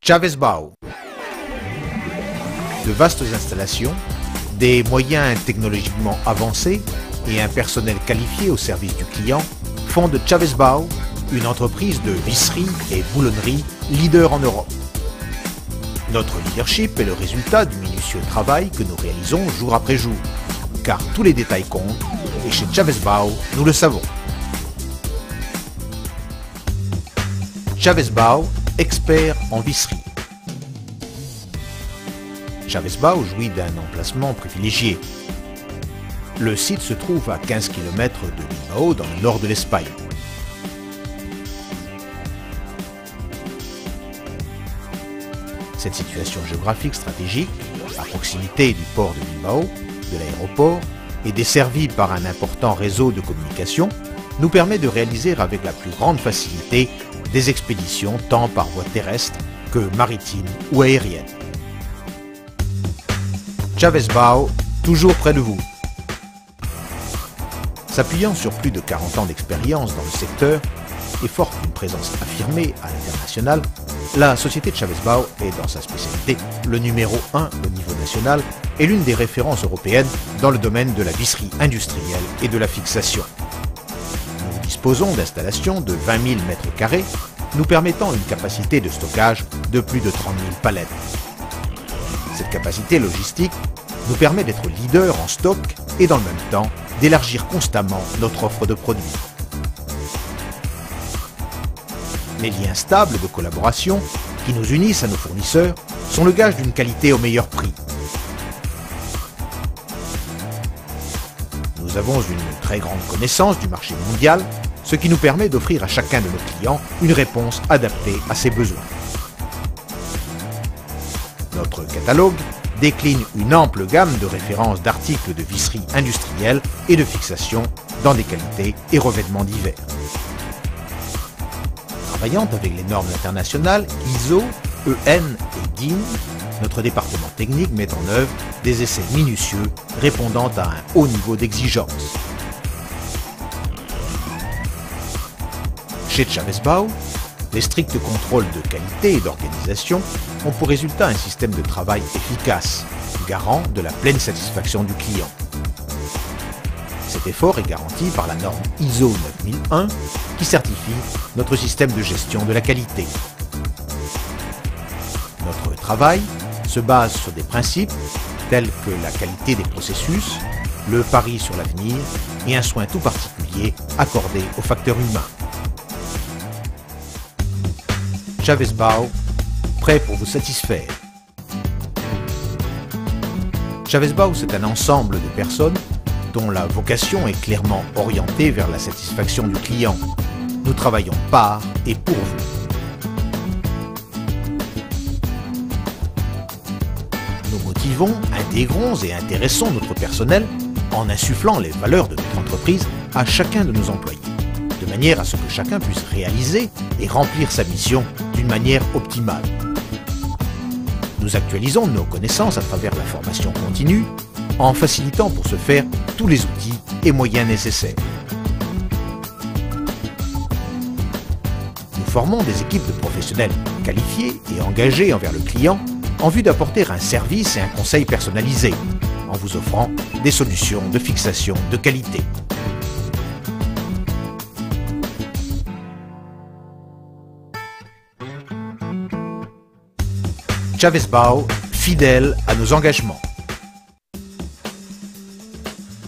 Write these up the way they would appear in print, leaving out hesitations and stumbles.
Chavez-Bao. De vastes installations, des moyens technologiquement avancés et un personnel qualifié au service du client font de Chavez-Bao une entreprise de visserie et boulonnerie leader en Europe. Notre leadership est le résultat du minutieux travail que nous réalisons jour après jour, car tous les détails comptent et chez Chavez-Bao, nous le savons. Chavez-Bao, expert en visserie. Chavez-Bao jouit d'un emplacement privilégié. Le site se trouve à 15 km de Bilbao, dans le nord de l'Espagne. Cette situation géographique stratégique, à proximité du port de Bilbao, de l'aéroport et desservie par un important réseau de communication, nous permet de réaliser avec la plus grande facilité des expéditions tant par voie terrestre que maritime ou aérienne. Chavez-Bao, toujours près de vous. S'appuyant sur plus de 40 ans d'expérience dans le secteur et forte d'une présence affirmée à l'international, la société Chavez-Bao est dans sa spécialité le numéro 1 au niveau national et l'une des références européennes dans le domaine de la visserie industrielle et de la fixation. Nous disposons d'installations de 20 000 m², nous permettant une capacité de stockage de plus de 30 000 palettes. Cette capacité logistique nous permet d'être leader en stock et dans le même temps d'élargir constamment notre offre de produits. Les liens stables de collaboration qui nous unissent à nos fournisseurs sont le gage d'une qualité au meilleur prix. Nous avons une très grande connaissance du marché mondial, ce qui nous permet d'offrir à chacun de nos clients une réponse adaptée à ses besoins. Notre catalogue décline une ample gamme de références d'articles de visserie industrielle et de fixation dans des qualités et revêtements divers. Travaillant avec les normes internationales ISO, EN et DIN, notre département technique met en œuvre des essais minutieux répondant à un haut niveau d'exigence. Chez Chavez-Bao, les stricts contrôles de qualité et d'organisation ont pour résultat un système de travail efficace, garant de la pleine satisfaction du client. Cet effort est garanti par la norme ISO 9001 qui certifie notre système de gestion de la qualité. Notre travail se base sur des principes tels que la qualité des processus, le pari sur l'avenir et un soin tout particulier accordé aux facteurs humains. Chavez-Bao, prêt pour vous satisfaire. Chavez-Bao, c'est un ensemble de personnes dont la vocation est clairement orientée vers la satisfaction du client. Nous travaillons par et pour vous. Nous motivons, intégrons et intéressons notre personnel en insufflant les valeurs de notre entreprise à chacun de nos employés, de manière à ce que chacun puisse réaliser et remplir sa mission d'une manière optimale. Nous actualisons nos connaissances à travers la formation continue, en facilitant pour ce faire tous les outils et moyens nécessaires. Nous formons des équipes de professionnels qualifiés et engagés envers le client en vue d'apporter un service et un conseil personnalisé, en vous offrant des solutions de fixation de qualité. Chavez-Bao, fidèle à nos engagements.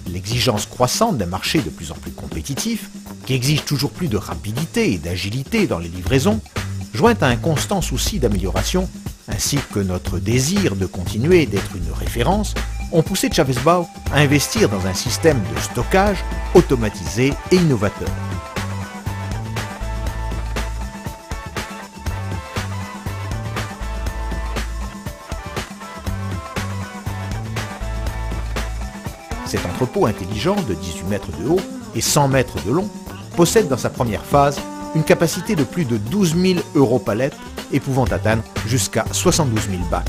L'exigence croissante d'un marché de plus en plus compétitif, qui exige toujours plus de rapidité et d'agilité dans les livraisons, jointe à un constant souci d'amélioration, ainsi que notre désir de continuer d'être une référence, ont poussé Chavez-Bao à investir dans un système de stockage automatisé et innovateur. Cet entrepôt intelligent de 18 mètres de haut et 100 mètres de long possède dans sa première phase une capacité de plus de 12 000 europalettes et pouvant atteindre jusqu'à 72 000 bacs.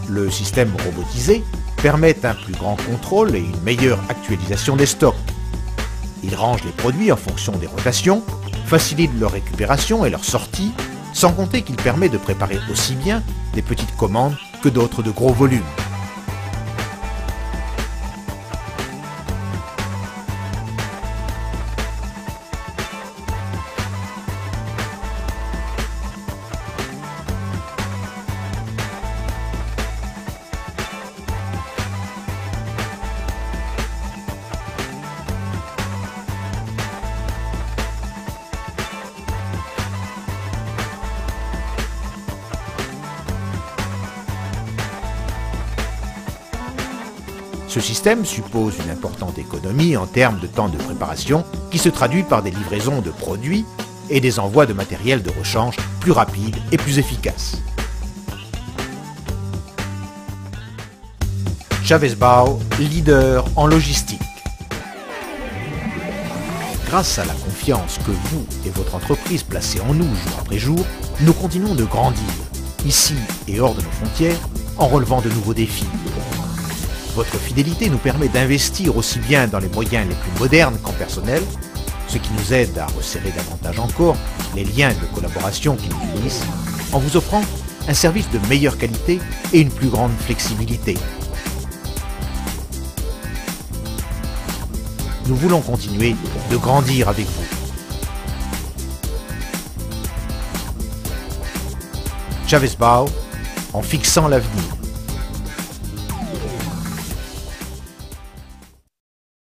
Le système robotisé permet un plus grand contrôle et une meilleure actualisation des stocks. Il range les produits en fonction des rotations, facilite leur récupération et leur sortie, sans compter qu'il permet de préparer aussi bien des petites commandes que d'autres de gros volumes. Ce système suppose une importante économie en termes de temps de préparation qui se traduit par des livraisons de produits et des envois de matériel de rechange plus rapides et plus efficaces. Chaves-Bow, leader en logistique. Grâce à la confiance que vous et votre entreprise placez en nous jour après jour, nous continuons de grandir, ici et hors de nos frontières, en relevant de nouveaux défis. Votre fidélité nous permet d'investir aussi bien dans les moyens les plus modernes qu'en personnel, ce qui nous aide à resserrer davantage encore les liens de collaboration qui nous unissent, en vous offrant un service de meilleure qualité et une plus grande flexibilité. Nous voulons continuer de grandir avec vous. Chaves-Bow, en fixant l'avenir.